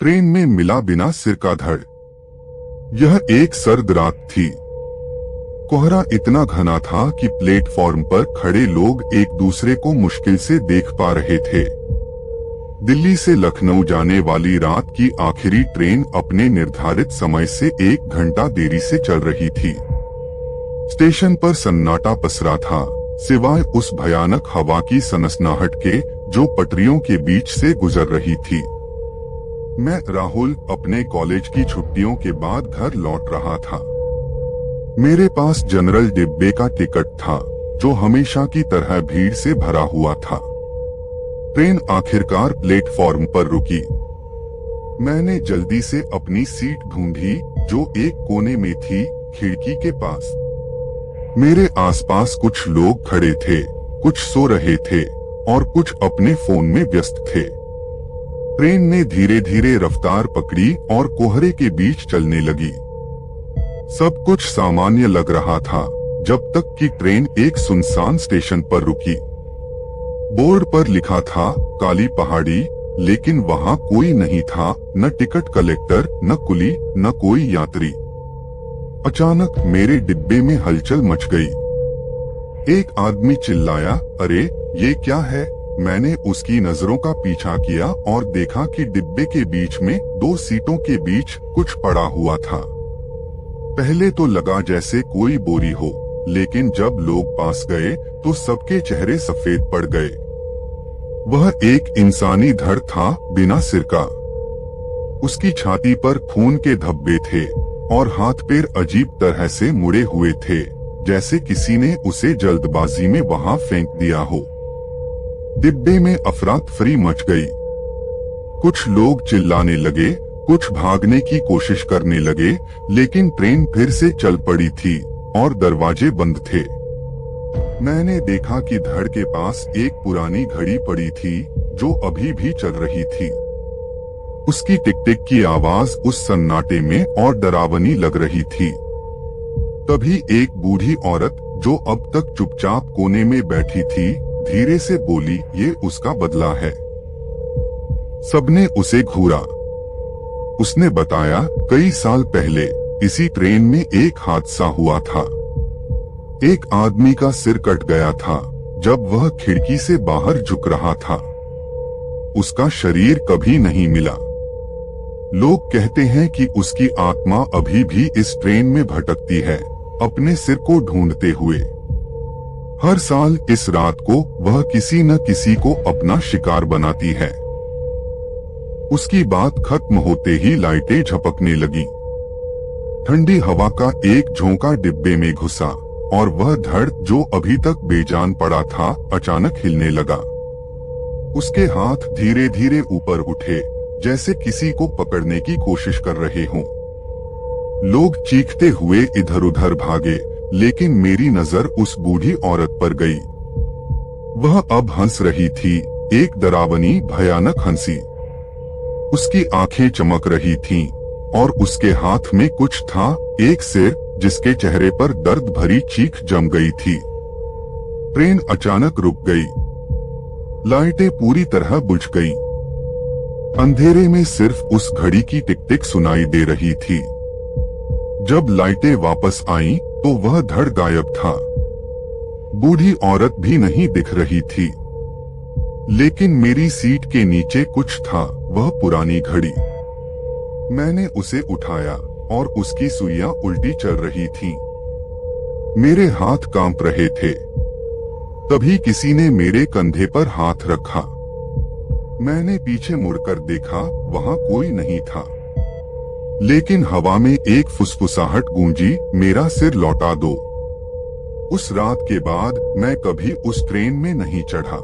Train में मिला बिना सिर का धड़। यह एक सर्द रात थी। कोहरा इतना घना था कि प्लेटफॉर्म पर खड़े लोग एक दूसरे को मुश्किल से देख पा रहे थे। दिल्ली से लखनऊ जाने वाली रात की आखिरी ट्रेन अपने निर्धारित समय से 1 घंटा देरी से चल रही थी। स्टेशन पर सन्नाटा पसरा था, सिवाय उस भयानक हवा की सनसनाहट के जो पटरियों के बीच से गुजर रही थी। मैं राहुल अपने कॉलेज की छुट्टियों के बाद घर लौट रहा था। मेरे पास जनरल डिब्बे का टिकट था, जो हमेशा की तरह भीड़ से भरा हुआ था। ट्रेन आखिरकार प्लेटफॉर्म पर रुकी। मैंने जल्दी से अपनी सीट ढूंढी, जो एक कोने में थी, खिड़की के पास। मेरे आसपास कुछ लोग खड़े थे, कुछ सो रहे थे और कुछ अपने फोन में व्यस्त थे। ट्रेन ने धीरे धीरे रफ्तार पकड़ी और कोहरे के बीच चलने लगी। सब कुछ सामान्य लग रहा था, जब तक कि ट्रेन एक सुनसान स्टेशन पर रुकी। बोर्ड पर लिखा था काली पहाड़ी, लेकिन वहां कोई नहीं था, न टिकट कलेक्टर, न कुली, न कोई यात्री। अचानक मेरे डिब्बे में हलचल मच गई। एक आदमी चिल्लाया, अरे ये क्या है? मैंने उसकी नजरों का पीछा किया और देखा कि डिब्बे के बीच में 2 सीटों के बीच कुछ पड़ा हुआ था। पहले तो लगा जैसे कोई बोरी हो, लेकिन जब लोग पास गए तो सबके चेहरे सफेद पड़ गए। वह एक इंसानी धड़ था, बिना सिर का। उसकी छाती पर खून के धब्बे थे और हाथ पैर अजीब तरह से मुड़े हुए थे, जैसे किसी ने उसे जल्दबाजी में वहां फेंक दिया हो। डिब्बे में अफरा-तफरी मच गई। कुछ लोग चिल्लाने लगे, कुछ भागने की कोशिश करने लगे, लेकिन ट्रेन फिर से चल पड़ी थी और दरवाजे बंद थे। मैंने देखा कि धड़ के पास एक पुरानी घड़ी पड़ी थी, जो अभी भी चल रही थी। उसकी टिक टिक की आवाज उस सन्नाटे में और डरावनी लग रही थी। तभी एक बूढ़ी औरत, जो अब तक चुपचाप कोने में बैठी थी, धीरे से बोली, ये उसका बदला है। सबने उसे घूरा। उसने बताया, कई साल पहले इसी ट्रेन में एक हादसा हुआ था। एक आदमी का सिर कट गया था जब वह खिड़की से बाहर झुक रहा था। उसका शरीर कभी नहीं मिला। लोग कहते हैं कि उसकी आत्मा अभी भी इस ट्रेन में भटकती है, अपने सिर को ढूंढते हुए। हर साल इस रात को वह किसी न किसी को अपना शिकार बनाती है। उसकी बात खत्म होते ही लाइटें झपकने लगी। ठंडी हवा का एक झोंका डिब्बे में घुसा और वह धड़, जो अभी तक बेजान पड़ा था, अचानक हिलने लगा। उसके हाथ धीरे धीरे ऊपर उठे, जैसे किसी को पकड़ने की कोशिश कर रहे हों। लोग चीखते हुए इधर उधर भागे, लेकिन मेरी नजर उस बूढ़ी औरत पर गई। वह अब हंस रही थी, एक डरावनी भयानक हंसी। उसकी आंखें चमक रही थीं और उसके हाथ में कुछ था, एक सिर, जिसके चेहरे पर दर्द भरी चीख जम गई थी। ट्रेन अचानक रुक गई। लाइटें पूरी तरह बुझ गईं। अंधेरे में सिर्फ उस घड़ी की टिक टिक सुनाई दे रही थी। जब लाइटें वापस आईं, तो वह धड़ गायब था। बूढ़ी औरत भी नहीं दिख रही थी, लेकिन मेरी सीट के नीचे कुछ था, वह पुरानी घड़ी। मैंने उसे उठाया और उसकी सुइयां उल्टी चल रही थीं। मेरे हाथ कांप रहे थे। तभी किसी ने मेरे कंधे पर हाथ रखा। मैंने पीछे मुड़कर देखा, वहां कोई नहीं था, लेकिन हवा में एक फुसफुसाहट गूंजी, मेरा सिर लौटा दो। उस रात के बाद मैं कभी उस ट्रेन में नहीं चढ़ा,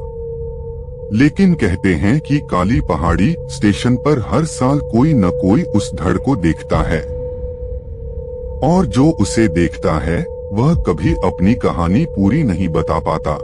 लेकिन कहते हैं कि काली पहाड़ी स्टेशन पर हर साल कोई न कोई उस धड़ को देखता है, और जो उसे देखता है वह कभी अपनी कहानी पूरी नहीं बता पाता।